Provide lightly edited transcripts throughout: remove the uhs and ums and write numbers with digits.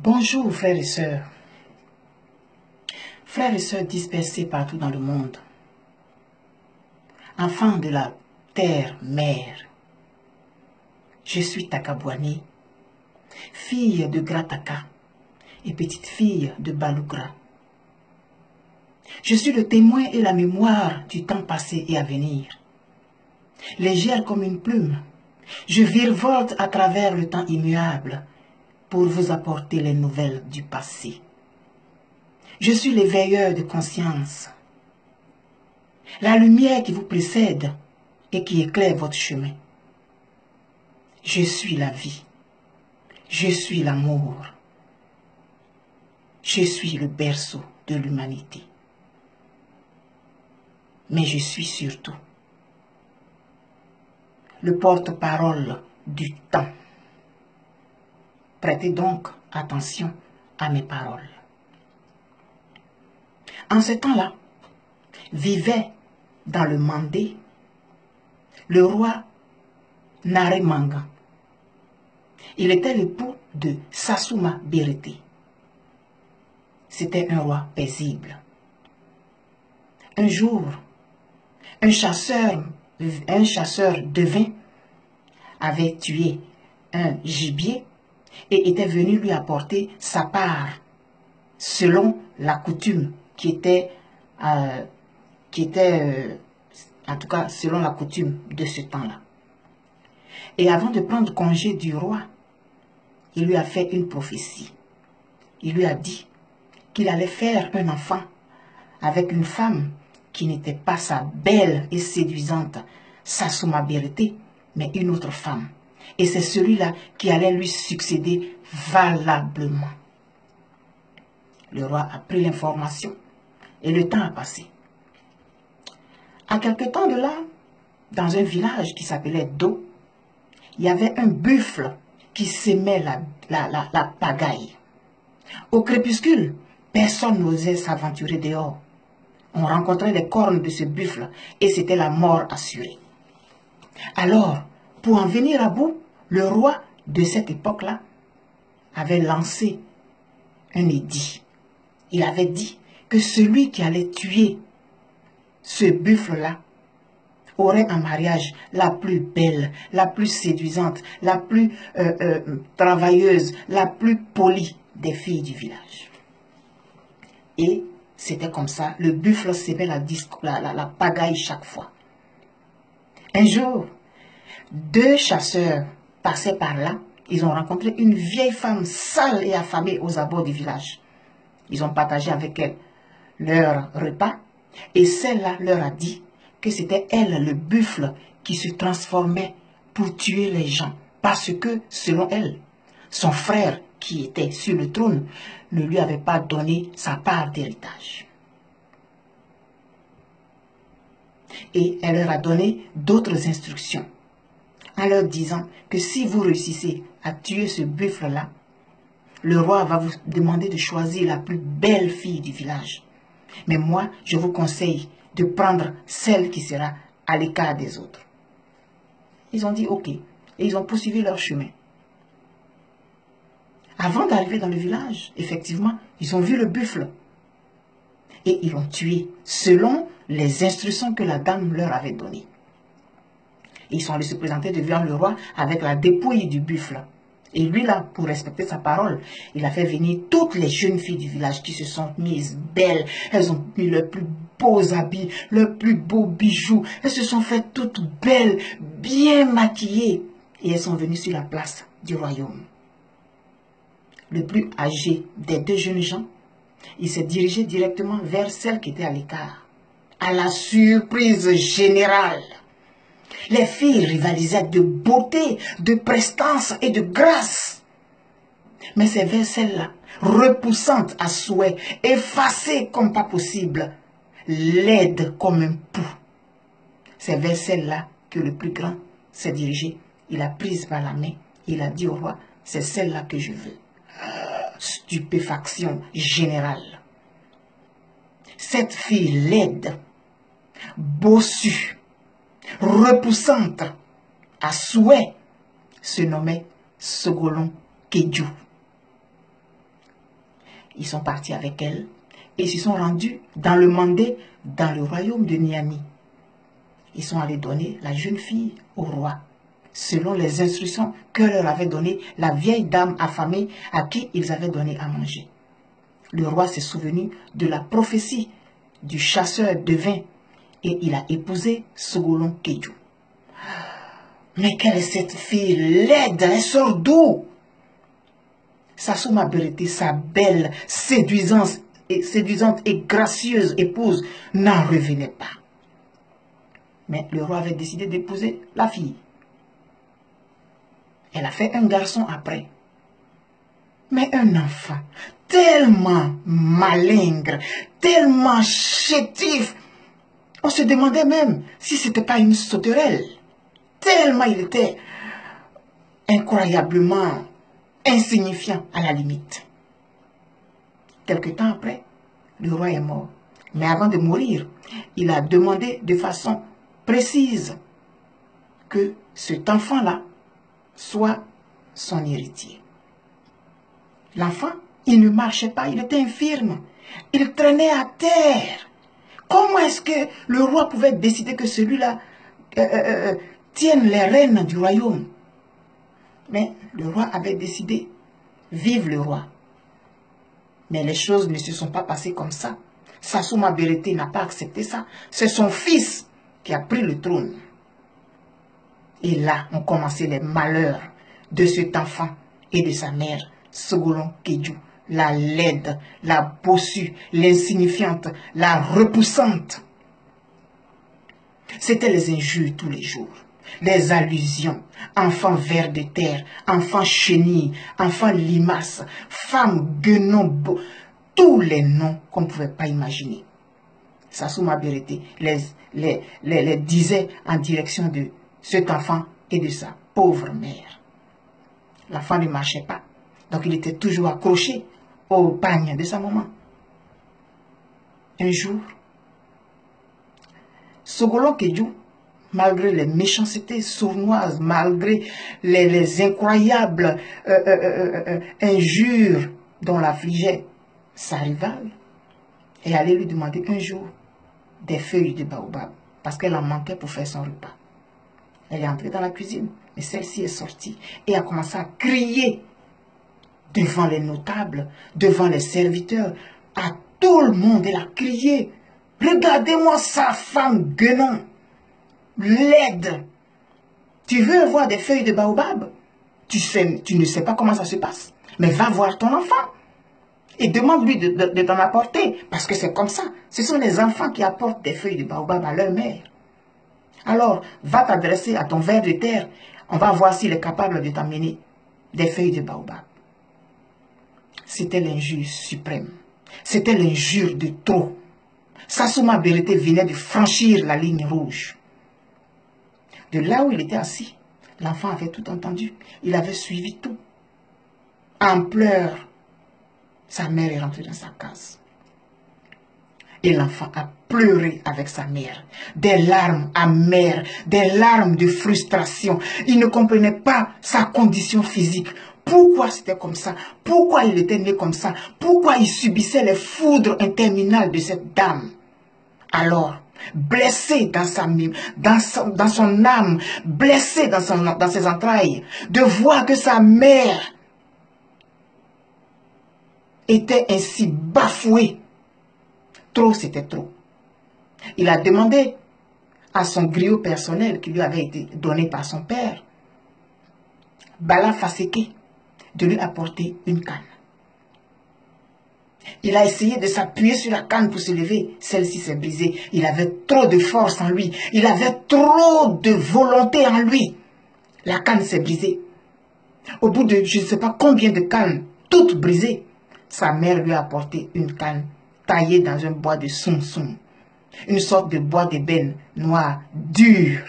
Bonjour frères et sœurs. Frères et sœurs dispersés partout dans le monde. Enfants de la terre-mère. Je suis Takabouani, fille de Grataka et petite fille de Balougra. Je suis le témoin et la mémoire du temps passé et à venir. Légère comme une plume, je virevolte à travers le temps immuable pour vous apporter les nouvelles du passé. Je suis l'éveilleur de conscience, la lumière qui vous précède et qui éclaire votre chemin. Je suis la vie, je suis l'amour, je suis le berceau de l'humanité. Mais je suis surtout le porte-parole du temps. Prêtez donc attention à mes paroles. En ce temps-là, vivait dans le Mandé le roi Naremanga. Il était l'époux de Sassouma Berete. C'était un roi paisible. Un jour, un chasseur devin avait tué un gibier et était venu lui apporter sa part selon la coutume qui était en tout cas selon la coutume de ce temps-là. Et avant de prendre congé du roi, il lui a fait une prophétie. Il lui a dit qu'il allait faire un enfant avec une femme qui n'était pas sa belle et séduisante Sassouma Berete, mais une autre femme. Et c'est celui-là qui allait lui succéder valablement. Le roi a pris l'information et le temps a passé. À quelque temps de là, dans un village qui s'appelait Do, il y avait un buffle qui s'aimait la pagaille. Au crépuscule, personne n'osait s'aventurer dehors. On rencontrait les cornes de ce buffle et c'était la mort assurée. Alors, pour en venir à bout, le roi de cette époque-là avait lancé un édit. Il avait dit que celui qui allait tuer ce buffle-là aurait en mariage la plus belle, la plus séduisante, la plus travailleuse, la plus polie des filles du village. Et c'était comme ça, le buffle s'aimait la pagaille chaque fois. Un jour, deux chasseurs passaient par là, ils ont rencontré une vieille femme sale et affamée aux abords du village. Ils ont partagé avec elle leur repas et celle-là leur a dit que c'était elle, le buffle, qui se transformait pour tuer les gens. Parce que, selon elle, son frère, qui était sur le trône, ne lui avait pas donné sa part d'héritage. Et elle leur a donné d'autres instructions, en leur disant que si vous réussissez à tuer ce buffle-là, le roi va vous demander de choisir la plus belle fille du village. Mais moi, je vous conseille de prendre celle qui sera à l'écart des autres. Ils ont dit ok. Et ils ont poursuivi leur chemin. Avant d'arriver dans le village, effectivement, ils ont vu le buffle. Et ils l'ont tué selon les instructions que la dame leur avait données. Et ils sont allés se présenter devant le roi avec la dépouille du buffle. Et lui là, pour respecter sa parole, il a fait venir toutes les jeunes filles du village qui se sont mises belles. Elles ont mis leurs plus beaux habits, leurs plus beaux bijoux. Elles se sont faites toutes belles, bien maquillées. Et elles sont venues sur la place du royaume. Le plus âgé des deux jeunes gens, il s'est dirigé directement vers celle qui était à l'écart. À la surprise générale, les filles rivalisaient de beauté, de prestance et de grâce. Mais c'est vers celle-là, repoussante à souhait, effacée comme pas possible, laide comme un pou. C'est vers celle-là que le plus grand s'est dirigé. Il a prise par la main, il a dit au roi, c'est celle-là que je veux. Stupéfaction générale. Cette fille laide, bossue, repoussante, à souhait, se nommait Sogolon Kedju. Ils sont partis avec elle et ils se sont rendus dans le Mandé, dans le royaume de Niami. Ils sont allés donner la jeune fille au roi, selon les instructions que leur avait données la vieille dame affamée à qui ils avaient donné à manger. Le roi s'est souvenu de la prophétie du chasseur de vin et il a épousé Sogolon Kedju. Mais quelle est cette fille laide, elle sort d'où? Sassouma Berete, sa belle, séduisante et gracieuse épouse, n'en revenait pas. Mais le roi avait décidé d'épouser la fille. Elle a fait un garçon après. Mais un enfant tellement malingre, tellement chétif. On se demandait même si ce n'était pas une sauterelle. Tellement il était incroyablement insignifiant à la limite. Quelque temps après, le roi est mort. Mais avant de mourir, il a demandé de façon précise que cet enfant-là soit son héritier. L'enfant, il ne marchait pas, il était infirme. Il traînait à terre. Comment est-ce que le roi pouvait décider que celui-là tienne les rênes du royaume? Mais le roi avait décidé, vive le roi. Mais les choses ne se sont pas passées comme ça. Sassouma Berete n'a pas accepté ça. C'est son fils qui a pris le trône. Et là ont commencé les malheurs de cet enfant et de sa mère, Sogolon Kedju, la laide, la bossue, l'insignifiante, la repoussante. C'était les injures tous les jours, les allusions, enfant ver de terre, enfant chenille, enfant limace, femme guenon, tous les noms qu'on ne pouvait pas imaginer. Sassouma Berete les disait en direction de cet enfant et de sa pauvre mère. L'enfant ne marchait pas, donc il était toujours accroché au pagne de sa maman. Un jour, Sogolon Kedju, malgré les méchancetés sournoises, malgré les incroyables injures dont l'affligeait sa rivale, est allée lui demander un jour des feuilles de baobab, parce qu'elle en manquait pour faire son repas. Elle est entrée dans la cuisine, mais celle-ci est sortie et a commencé à crier devant les notables, devant les serviteurs, à tout le monde. Elle a crié, regardez-moi sa femme guenon, laide. Tu veux voir des feuilles de baobab? Tu ne sais pas comment ça se passe, mais va voir ton enfant et demande-lui de t'en apporter, parce que c'est comme ça. Ce sont les enfants qui apportent des feuilles de baobab à leur mère. Alors, va t'adresser à ton ver de terre. On va voir s'il est capable de t'amener des feuilles de baobab. C'était l'injure suprême. C'était l'injure de trop. Sassouma Berete venait de franchir la ligne rouge. De là où il était assis, l'enfant avait tout entendu. Il avait suivi tout. En pleurs, sa mère est rentrée dans sa case. Et l'enfant a pleuré avec sa mère. Des larmes amères, des larmes de frustration. Il ne comprenait pas sa condition physique. Pourquoi c'était comme ça? Pourquoi il était né comme ça? Pourquoi il subissait les foudres interminables de cette dame? Alors, blessé dans son âme, blessé dans ses entrailles, de voir que sa mère était ainsi bafouée. Trop, c'était trop. Il a demandé à son griot personnel qui lui avait été donné par son père, Bala Faseke, de lui apporter une canne. Il a essayé de s'appuyer sur la canne pour se lever. Celle-ci s'est brisée. Il avait trop de force en lui. Il avait trop de volonté en lui. La canne s'est brisée. Au bout de je ne sais pas combien de cannes, toutes brisées, sa mère lui a apporté une canne taillée dans un bois de soum-soum. Une sorte de bois d'ébène noir, dur.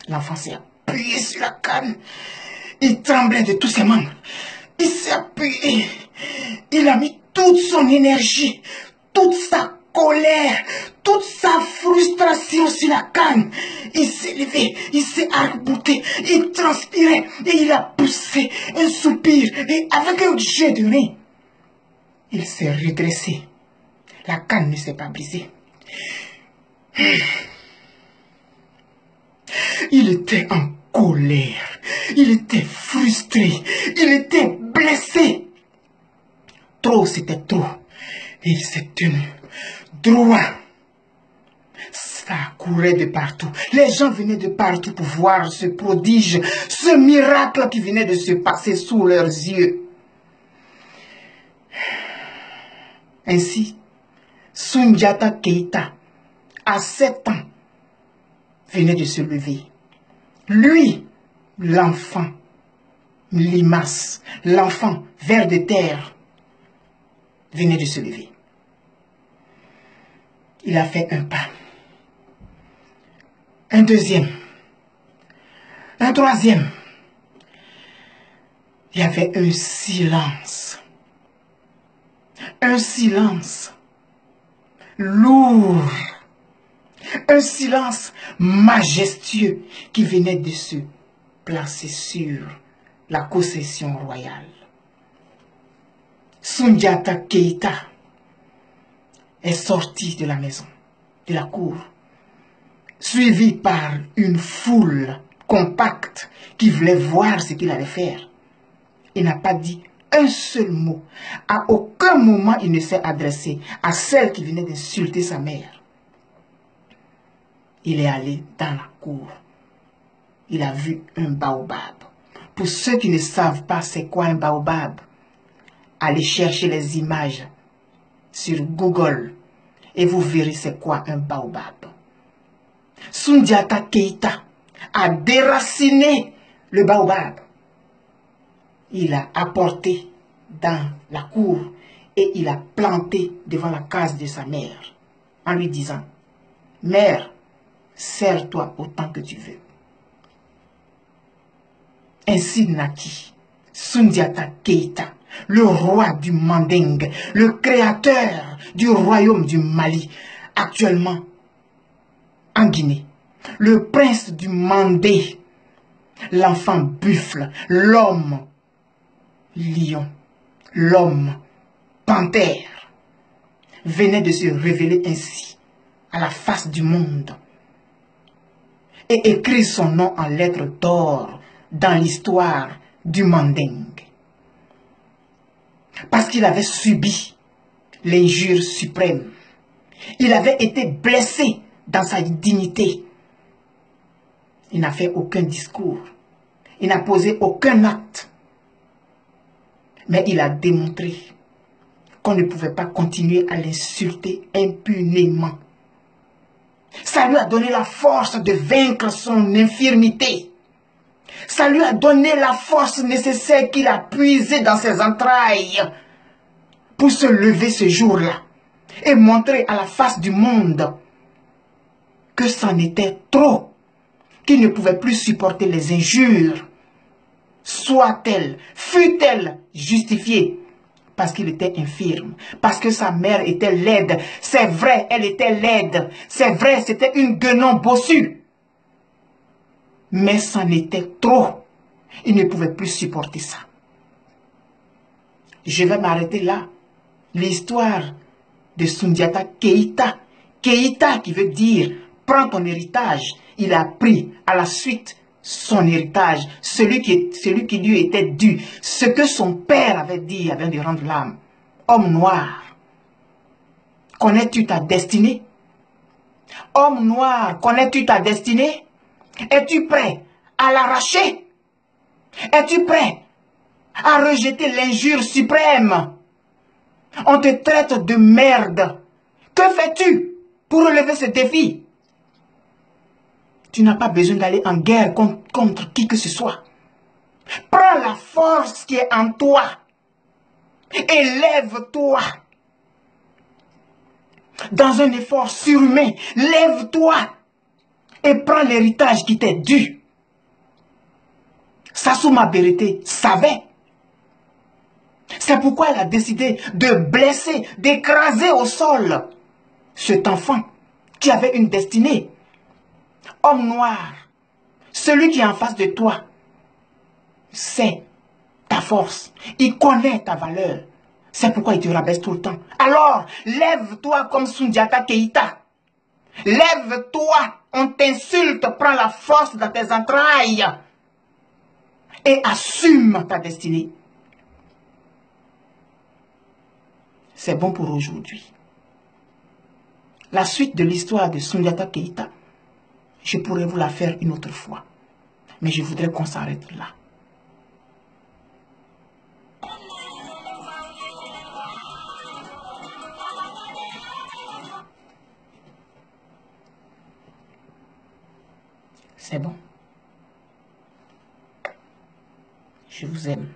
L'enfant s'est appuyé sur la canne. Il tremblait de tous ses membres. Il s'est appuyé. Il a mis toute son énergie, toute sa colère, toute sa frustration sur la canne. Il s'est levé, il s'est arc-bouté, il transpirait et il a poussé un soupir et avec un jet de nez. Il s'est redressé. La canne ne s'est pas brisée. Il était en colère. Il était frustré. Il était blessé. Trop, c'était trop. Et il s'est tenu droit. Ça courait de partout. Les gens venaient de partout pour voir ce prodige, ce miracle qui venait de se passer sous leurs yeux. Ainsi, Soundiata Keïta, à 7 ans, venait de se lever. Lui, l'enfant, limace, l'enfant ver de terre, venait de se lever. Il a fait un pas, un deuxième, un troisième. Il y avait un silence lourd, un silence majestueux qui venait de se placer sur la concession royale. Soundiata Keïta est sorti de la maison, de la cour, suivi par une foule compacte qui voulait voir ce qu'il allait faire. Il n'a pas dit un seul mot. À aucun moment, il ne s'est adressé à celle qui venait d'insulter sa mère. Il est allé dans la cour. Il a vu un baobab. Pour ceux qui ne savent pas c'est quoi un baobab, allez chercher les images sur Google et vous verrez c'est quoi un baobab. Soundiata Keïta a déraciné le baobab. Il a apporté dans la cour et il a planté devant la case de sa mère en lui disant: Mère, sers-toi autant que tu veux. Ainsi naquit Soundiata Keïta, le roi du Manding, le créateur du royaume du Mali, actuellement en Guinée, le prince du Mandé, l'enfant buffle, l'homme lion, l'homme panthère, venait de se révéler ainsi à la face du monde et écrire son nom en lettres d'or dans l'histoire du Manding. Parce qu'il avait subi l'injure suprême. Il avait été blessé dans sa dignité. Il n'a fait aucun discours. Il n'a posé aucun acte. Mais il a démontré qu'on ne pouvait pas continuer à l'insulter impunément. Ça lui a donné la force de vaincre son infirmité. Ça lui a donné la force nécessaire qu'il a puisée dans ses entrailles pour se lever ce jour-là et montrer à la face du monde que c'en était trop, qu'il ne pouvait plus supporter les injures, soit-elle, fût-elle justifiée, parce qu'il était infirme, parce que sa mère était laide. C'est vrai, elle était laide. C'est vrai, c'était une guenon bossue. Mais c'en était trop. Il ne pouvait plus supporter ça. Je vais m'arrêter là. L'histoire de Soundiata Keïta. Keïta qui veut dire prends ton héritage. Il a pris à la suite son héritage, celui qui lui était dû, ce que son père avait dit avant de rendre l'âme. Homme noir, connais-tu ta destinée? Homme noir, connais-tu ta destinée? Es-tu prêt à l'arracher? Es-tu prêt à rejeter l'injure suprême? On te traite de merde. Que fais-tu pour relever ce défi? Tu n'as pas besoin d'aller en guerre contre qui que ce soit. Prends la force qui est en toi. Élève-toi. Dans un effort surhumain, lève-toi et prends l'héritage qui t'est dû. Sassouma Berete savait. C'est pourquoi elle a décidé de blesser, d'écraser au sol cet enfant qui avait une destinée. Homme noir, celui qui est en face de toi, c'est ta force. Il connaît ta valeur. C'est pourquoi il te rabaisse tout le temps. Alors, lève-toi comme Soundiata Keïta. Lève-toi, on t'insulte, prends la force dans tes entrailles et assume ta destinée. C'est bon pour aujourd'hui. La suite de l'histoire de Soundiata Keïta, je pourrais vous la faire une autre fois. Mais je voudrais qu'on s'arrête là. C'est bon. Je vous aime.